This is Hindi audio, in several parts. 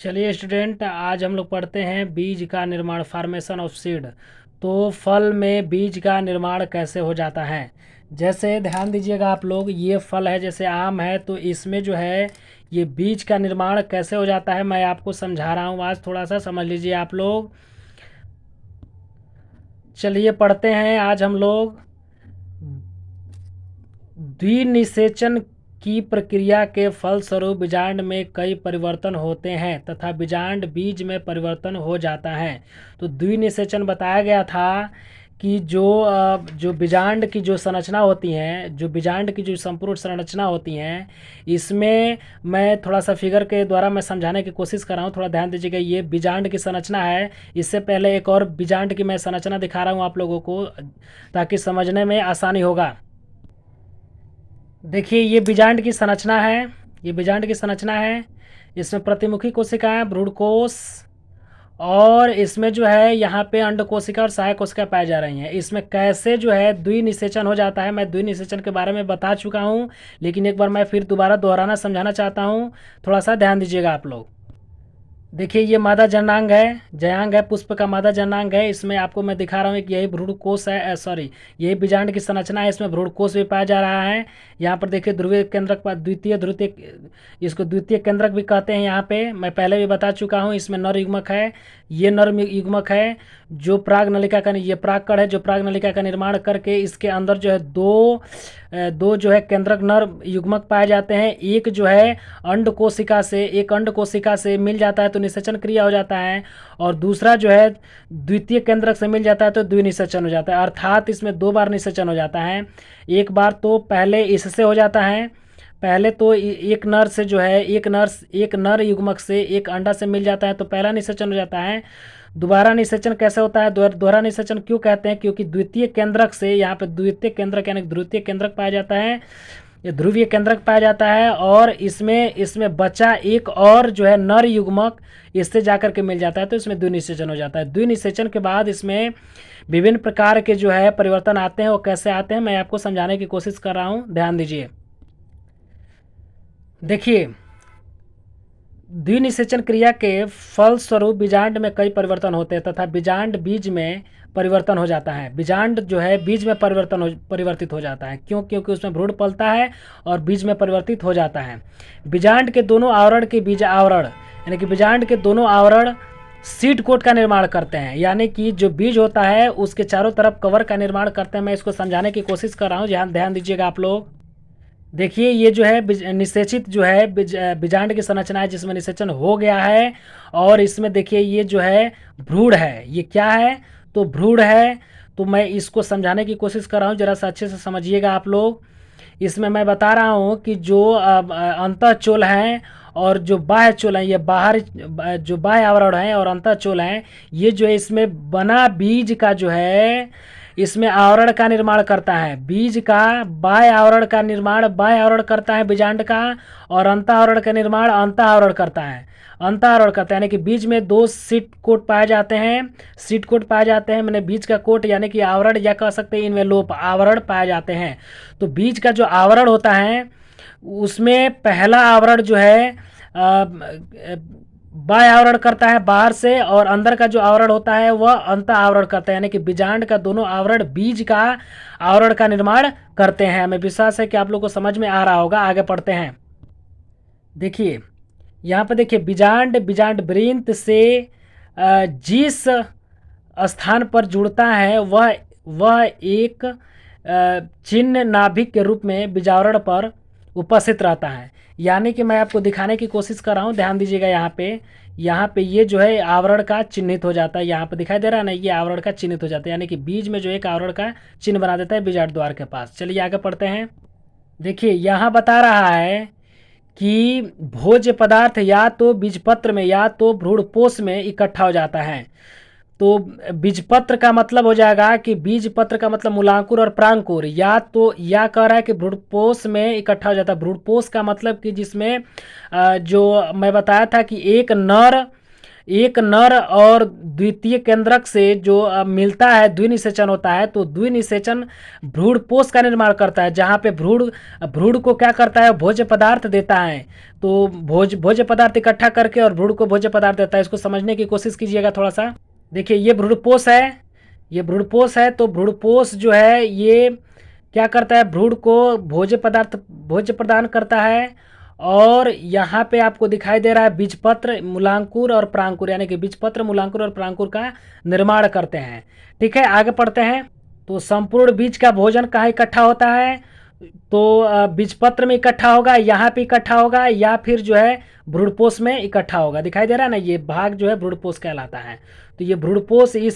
चलिए स्टूडेंट, आज हम लोग पढ़ते हैं बीज का निर्माण, फार्मेशन ऑफ सीड। तो फल में बीज का निर्माण कैसे हो जाता है। जैसे ध्यान दीजिएगा आप लोग, ये फल है जैसे आम है, तो इसमें जो है ये बीज का निर्माण कैसे हो जाता है मैं आपको समझा रहा हूँ। आज थोड़ा सा समझ लीजिए आप लोग। चलिए पढ़ते हैं आज हम लोग। द्विनिषेचन की प्रक्रिया के फलस्वरूप बीजांड में कई परिवर्तन होते हैं तथा बीजांड बीज में परिवर्तन हो जाता है। तो द्विनिषेचन बताया गया था कि जो बीजांड की जो संरचना होती हैं, जो बीजांड की जो संपूर्ण संरचना होती हैं, इसमें मैं थोड़ा सा फिगर के द्वारा मैं समझाने की कोशिश कर रहा हूँ। थोड़ा ध्यान दीजिएगा, ये बीजांड की संरचना है। इससे पहले एक और बीजांड की मैं संरचना दिखा रहा हूँ आप लोगों को, ताकि समझने में आसानी होगा। देखिए ये बीजांड की संरचना है, ये बीजांड की संरचना है। इसमें प्रतिमुखी कोशिकाएं, भ्रूणकोश, और इसमें जो है यहाँ पे अंड कोशिका और सहायक कोशिका पाई जा रही हैं। इसमें कैसे जो है द्विनिषेचन हो जाता है, मैं द्विनिषेचन के बारे में बता चुका हूँ, लेकिन एक बार मैं फिर दोबारा दोहराना समझाना चाहता हूँ। थोड़ा सा ध्यान दीजिएगा आप लोग। देखिए ये मादा जननांग है, जयांग है, पुष्प का मादा जननांग है। इसमें आपको मैं दिखा रहा हूँ कि यही भ्रूणकोश है, सॉरी यही बीजांड की संरचना है। इसमें भ्रूणकोश भी पाया जा रहा है। यहाँ पर देखिए ध्रुवीय केंद्रक, द्वितीय ध्रुवीय, इसको द्वितीय केंद्रक भी कहते हैं। यहाँ पे मैं पहले भी बता चुका हूँ। इसमें नर युग्मक है, ये नर युग्मक है। जो प्राग नलिका का, ये प्रागकण है जो प्राग नलिका का निर्माण करके इसके अंदर जो है दो जो है केंद्रक नर युग्मक पाए जाते हैं। एक जो है अंड कोशिका से, एक अंड कोशिका से मिल जाता है तो निषेचन क्रिया हो जाता है, और दूसरा जो है द्वितीय केंद्रक से मिल जाता है तो द्विनिषेचन हो जाता है। अर्थात इसमें दो बार निषेचन हो जाता है। एक बार तो पहले इससे हो जाता है, पहले तो एक नर से जो है एक नर युग्मक से एक अंडा से मिल जाता है तो पहला निषेचन हो जाता है। दोबारा निषेचन कैसे होता है, दोहरा निषेचन क्यों कहते हैं, क्योंकि द्वितीय केंद्रक से यहाँ पे द्वितीय केंद्रक यानी द्वितीय केंद्रक पाया जाता है, ये ध्रुवीय केंद्रक पाया जाता है, और इसमें बचा एक और जो है नर युग्मक इससे जाकर के मिल जाता है तो इसमें द्विनिषेचन हो जाता है। द्विनिषेचन के बाद इसमें विभिन्न प्रकार के जो है परिवर्तन आते हैं। वो कैसे आते हैं मैं आपको समझाने की कोशिश कर रहा हूँ, ध्यान दीजिए। देखिए द्विनिषेचन क्रिया के फलस्वरूप बीजांड में कई परिवर्तन होते हैं तथा बीजांड बीज में परिवर्तन हो जाता है। बीजांड जो है बीज में परिवर्तित हो जाता है। क्यों? क्योंकि उसमें भ्रूण पलता है और बीज में परिवर्तित हो जाता है। बीजांड के दोनों आवरण के बीज आवरण, यानी कि बीजांड के दोनों आवरण सीड कोट का निर्माण करते हैं, यानी कि जो बीज होता है उसके चारों तरफ कवर का निर्माण करते हैं। मैं इसको समझाने की कोशिश कर रहा हूँ, ध्यान दीजिएगा आप लोग। देखिए ये जो है निषेचित जो है बीजांड की संरचना है जिसमें निषेचन हो गया है, और इसमें देखिए ये जो है भ्रूण है। ये क्या है? तो भ्रूण है। तो मैं इसको समझाने की कोशिश कर रहा हूँ, जरा सा अच्छे से समझिएगा आप लोग। इसमें मैं बता रहा हूँ कि जो अंतःचोल हैं और जो बाह्य चोल हैं, ये बाहर जो बाह्य आवरण हैं और अंतःचोल हैं, ये जो है इसमें बना बीज का जो है इसमें आवरण का निर्माण करता है। बीज का बाह्य आवरण का निर्माण बाह्य आवरण करता है बीजांड का, और अंतः आवरण का निर्माण अंतः आवरण करता है, अंतः आवरण करता है। यानी कि बीज में दो सीट कोट पाए जाते हैं, सीट कोट पाए जाते हैं, मैंने बीज का कोट यानी कि आवरण, या कह सकते हैं इनमें लोप आवरण पाए जाते हैं। तो बीज का जो आवरण होता है उसमें पहला आवरण जो है बाह्य आवरण करता है बाहर से, और अंदर का जो आवरण होता है वह अंतः आवरण करता है। यानी कि बीजांड का दोनों आवरण बीज का आवरण का निर्माण करते हैं। हमें विश्वास है कि आप लोग को समझ में आ रहा होगा। आगे पढ़ते हैं। देखिए यहाँ पर देखिए बीजांड वृंत से जिस स्थान पर जुड़ता है वह एक चिन्ह नाभिक के रूप में बीजावरण पर उपस्थित रहता है। यानी कि मैं आपको दिखाने की कोशिश कर रहा हूँ, ध्यान दीजिएगा। यहाँ पे ये जो है आवरण का चिन्हित हो जाता है। यहाँ पे दिखाई दे रहा है ना, ये आवरण का चिन्हित हो जाता है, यानी कि बीज में जो एक आवरण का चिन्ह बना देता है बीजांड द्वार के पास। चलिए आगे पढ़ते हैं। देखिए यहाँ बता रहा है कि भोज्य पदार्थ या तो बीजपत्र में या तो भ्रूणपोष में इकट्ठा हो जाता है। तो बीजपत्र का मतलब हो जाएगा कि बीजपत्र का मतलब मूलांकुर और प्रांकुर, या कह रहा है कि भ्रूणपोष में इकट्ठा हो जाता है। भ्रूणपोष का मतलब कि जिसमें जो मैं बताया था कि एक नर एक नर और द्वितीय केंद्रक से जो मिलता है द्विनिषेचन होता है, तो द्विनिषेचन भ्रूणपोष का निर्माण करता है, जहाँ पे भ्रूण को क्या करता है, भोज्य पदार्थ देता है। तो भोज्य पदार्थ इकट्ठा करके और भ्रूण को भोज्य पदार्थ देता है। इसको समझने की कोशिश कीजिएगा थोड़ा सा। देखिए ये भ्रूणपोष है, ये भ्रूणपोष है। तो भ्रूणपोष जो है ये क्या करता है, भ्रूण को भोज्य प्रदान करता है। और यहाँ पे आपको दिखाई दे रहा है बीजपत्र, मूलांकुर और परांकुर, यानी कि बीजपत्र, मूलांकुर और परांकुर का निर्माण करते हैं। ठीक है, आगे पढ़ते हैं। तो संपूर्ण बीज का भोजन कहाँ इकट्ठा होता है, तो बीजपत्र में इकट्ठा होगा, यहाँ पे इकट्ठा होगा, या फिर जो है भ्रूणपोष में इकट्ठा होगा। दिखाई दे रहा है ना, ये भाग जो है भ्रूणपोष कहलाता है। तो ये भ्रूणपोष ये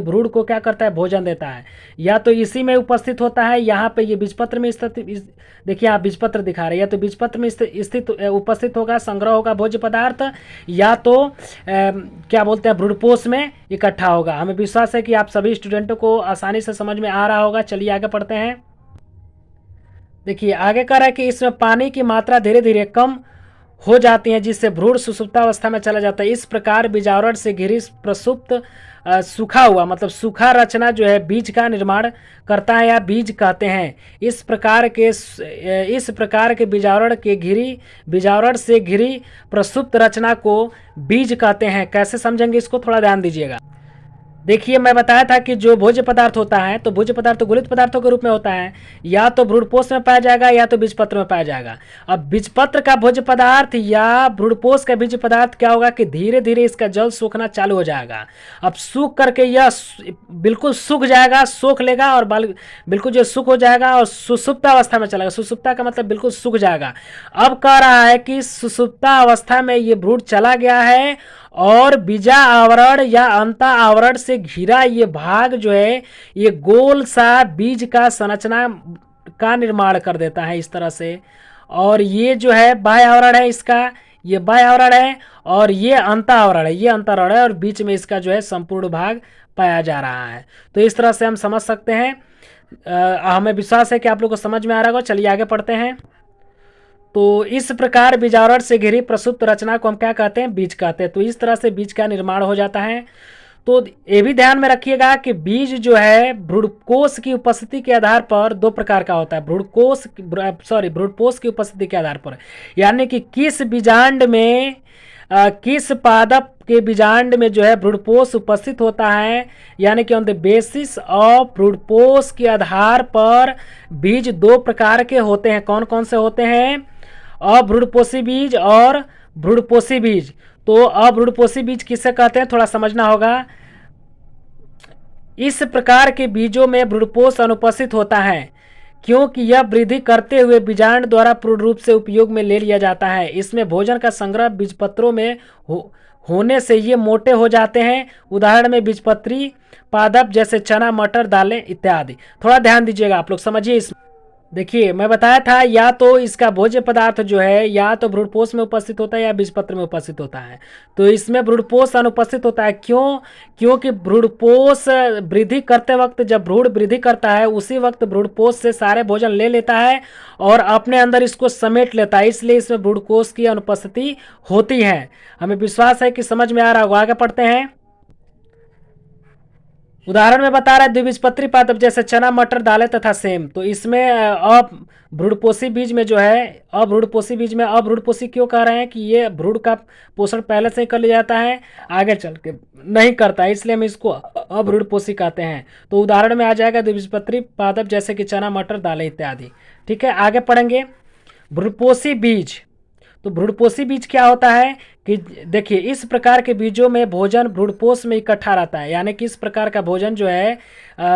भ्रूण को क्या करता है, भोजन देता है। या तो इसी में उपस्थित होता है, यहाँ पे ये बीजपत्र में स्थित, देखिए आप बीजपत्र दिखा रहे हैं, या तो बीजपत्र में स्थित उपस्थित होगा, संग्रह होगा भोज्य पदार्थ, या तो क्या बोलते हैं, भ्रूणपोष में इकट्ठा होगा। हमें विश्वास है कि आप सभी स्टूडेंटों को आसानी से समझ में आ रहा होगा। चलिए आगे पढ़ते हैं। देखिए आगे कह रहा है कि इसमें पानी की मात्रा धीरे धीरे कम हो जाती है, जिससे भ्रूण सुसुप्तावस्था में चला जाता है। इस प्रकार बीजावरण से घिरी प्रसुप्त सूखा हुआ, मतलब सूखा रचना जो है बीज का निर्माण करता है, या बीज कहते हैं। इस प्रकार के बीजावरण से घिरी प्रसुप्त रचना को बीज कहते हैं। कैसे समझेंगे इसको, थोड़ा ध्यान दीजिएगा। देखिए मैं बताया था कि जो भोज्य पदार्थ होता है, तो भोज्य पदार्थ तो गुलित पदार्थों के रूप में होता है, या तो भ्रूणपोष में पाया जाएगा या तो बीजपत्र में पाया जाएगा। अब बीजपत्र का भोज्य पदार्थ या भ्रूणपोष का बीज पदार्थ क्या होगा कि धीरे धीरे इसका जल सूखना चालू हो जाएगा। अब सूख करके यह बिल्कुल सूख जाएगा, सोख लेगा, और बिल्कुल जो सूख हो जाएगा और सुसुप्ता अवस्था में चलेगा। सुसुप्ता का मतलब बिल्कुल सूख जाएगा। अब कह रहा है कि सुसुप्ता अवस्था में ये भ्रूण चला गया है, और बीजा आवरण या अंता आवरण से घिरा ये भाग जो है ये गोल सा बीज का संरचना का निर्माण कर देता है इस तरह से। और ये जो है बाह्य आवरण है इसका, ये बाह्य आवरण है, और ये अंता आवरण है, ये अंतरावरण है, और बीच में इसका जो है संपूर्ण भाग पाया जा रहा है। तो इस तरह से हम समझ सकते हैं। हमें विश्वास है कि आप लोग को समझ में आ रहा होगा। चलिए आगे पढ़ते हैं। तो इस प्रकार बीजावरण से घिरी प्रसुप्त रचना को हम क्या कहते हैं, बीज कहते हैं। तो इस तरह से बीज का निर्माण हो जाता है। तो ये भी ध्यान में रखिएगा कि बीज जो है भ्रूणकोष की उपस्थिति के आधार पर दो प्रकार का होता है। भ्रूणपोष की उपस्थिति के आधार पर, यानी कि किस बीजांड में किस पादप के बीजांड में जो है भ्रूणपोष उपस्थित होता है, यानी कि ऑन द बेसिस ऑफ भ्रूणपोष के आधार पर बीज दो प्रकार के होते हैं। कौन कौन से होते हैं, अभ्रूणपोषी बीज और भ्रूणपोषी बीज। तो अभ्रूणपोषी बीज किसे कहते हैं, थोड़ा समझना होगा। इस प्रकार के बीजों में भ्रूणपोष अनुपस्थित होता है, क्योंकि यह वृद्धि करते हुए बीजांड द्वारा पूर्ण रूप से उपयोग में ले लिया जाता है। इसमें भोजन का संग्रह बीजपत्रों में होने से ये मोटे हो जाते हैं। उदाहरण में बीजपत्री पादप जैसे चना, मटर, दालें इत्यादि। थोड़ा ध्यान दीजिएगा आप लोग, समझिए इस। देखिए मैं बताया था, या तो इसका भोज्य पदार्थ जो है या तो भ्रूणपोष में उपस्थित होता है या बीजपत्र में उपस्थित होता है। तो इसमें भ्रूणपोष अनुपस्थित होता है। क्यों, क्योंकि भ्रूणपोष वृद्धि करते वक्त, जब भ्रूण वृद्धि करता है उसी वक्त भ्रूणपोष से सारे भोजन ले लेता है और अपने अंदर इसको समेट लेता है, इसलिए इसमें भ्रूणकोष की अनुपस्थिति होती है। हमें विश्वास है कि समझ में आ रहा होगा। आगे पढ़ते हैं। उदाहरण में बता रहा है द्विबीजपत्री पादप जैसे चना, मटर, दालें तथा सेम। तो इसमें अभ्रूणपोषी बीज में जो है, अभ्रूणपोषी बीज में अभ्रूणपोषी क्यों कह रहे हैं कि ये भ्रूण का पोषण पहले से ही कर लिया जाता है, आगे चल के नहीं करता है, इसलिए हम इसको अभ्रूणपोषी कहते हैं। तो उदाहरण में आ जाएगा द्विबीजपत्री पादप जैसे कि चना, मटर, दालें इत्यादि। ठीक है, आगे पढ़ेंगे। भ्रूणपोषी बीज, तो भ्रूणपोषी बीज क्या होता है कि देखिए इस प्रकार के बीजों में भोजन भ्रूणपोष में इकट्ठा रहता है, यानी कि इस प्रकार का भोजन जो है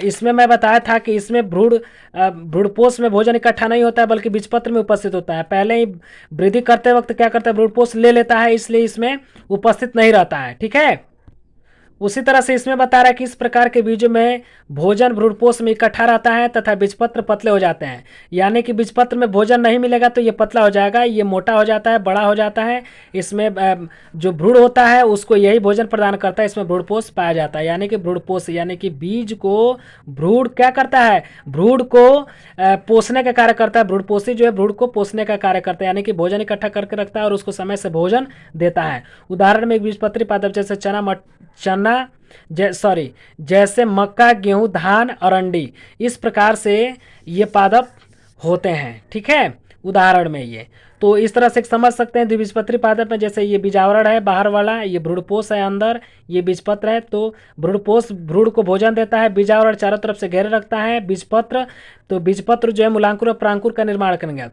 इसमें मैं बताया था कि इसमें भ्रूणपोष में भोजन इकट्ठा नहीं होता है बल्कि बीजपत्र में उपस्थित होता है। पहले ही वृद्धि करते वक्त क्या करता है, भ्रूणपोष ले लेता है, इसलिए इसमें उपस्थित नहीं रहता है। ठीक है, उसी तरह से इसमें बता रहा है कि इस प्रकार के बीजों में भोजन भ्रूणपोष में इकट्ठा रहता है तथा बीजपत्र पतले हो जाते हैं। यानी कि बीजपत्र में भोजन नहीं मिलेगा तो ये पतला हो जाएगा, ये मोटा हो जाता है, बड़ा हो जाता है। इसमें जो भ्रूण होता है उसको यही भोजन प्रदान करता है, इसमें भ्रूणपोष पाया जाता है। यानी कि भ्रूणपोष यानी कि बीज को भ्रूण क्या करता है, भ्रूण को पोषने का कार्य करता है। भ्रूणपोषी जो है भ्रूण को पोषने का कार्य करता है, यानी कि भोजन इकट्ठा करके रखता है और उसको समय से भोजन देता है। उदाहरण में एक बीजपत्री पादप जैसे जैसे मक्का, गेहूं, धान, अरंडी, इस प्रकार से ये पादप होते हैं। ठीक है, उदाहरण में ये तो इस तरह से समझ सकते हैं द्विबीजपत्री पादप में, जैसे ये बीजावरण है बाहर वाला, ये भ्रूणपोष है अंदर, ये बीजपत्र है। तो भ्रूणपोष भ्रूण को भोजन देता है, बीजावरण चारों तरफ से घेरे रखता है, बीजपत्र तो बीजपत्र जो है मूलांकुर और परांकुर का निर्माण करेंगे।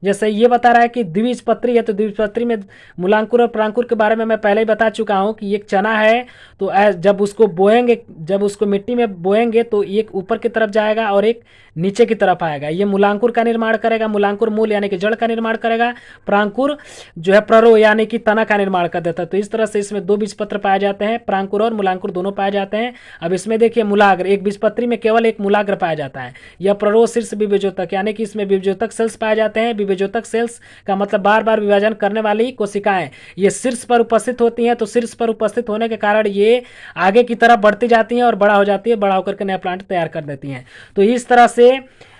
जैसे ये बता रहा है कि द्विबीजपत्री है तो द्विबीजपत्री में मूलांकुर और परांकुर के बारे में मैं पहले ही बता चुका हूँ कि एक चना है तो जब उसको बोएंगे, जब उसको मिट्टी में बोएंगे तो एक ऊपर की तरफ जाएगा और एक नीचे की तरफ आएगा। ये मूलांकुर का निर्माण करेगा, मूलांकुर मूल यानी कि जड़ का निर्माण करेगा, परांकुर जो है प्ररो यानी कि तना का निर्माण कर देता है। तो इस तरह से इसमें दो बीजपत्र पाए जाते हैं, परांकुर और मूलांकुर दोनों पाए जाते हैं। अब इसमें देखिए मूलाग्र, एक बीजपत्री में केवल एक मूलाग्र पाया जाता है। यह प्ररो शीर्ष विभेजोतक यानी कि इसमें विभेजोतक सेल्स पाए जाते हैं। विभेजोतक सेल्स का मतलब बार बार विभाजन करने वाली कोशिकाएं, ये शीर्ष पर उपस्थित होती हैं। तो शीर्ष पर उपस्थित होने के कारण ये आगे की तरफ बढ़ती जाती हैं और बड़ा हो जाती है, बड़ा होकर के नया प्लांट तैयार कर देती हैं। तो इस तरह से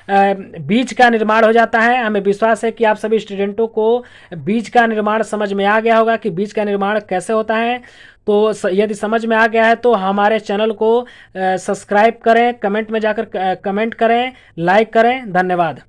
बीज का निर्माण हो जाता है। हमें विश्वास है कि आप सभी स्टूडेंटों को बीज का निर्माण समझ में आ गया होगा कि बीज का निर्माण कैसे होता है। तो यदि समझ में आ गया है तो हमारे चैनल को सब्सक्राइब करें, कमेंट में जाकर कमेंट करें, लाइक करें। धन्यवाद।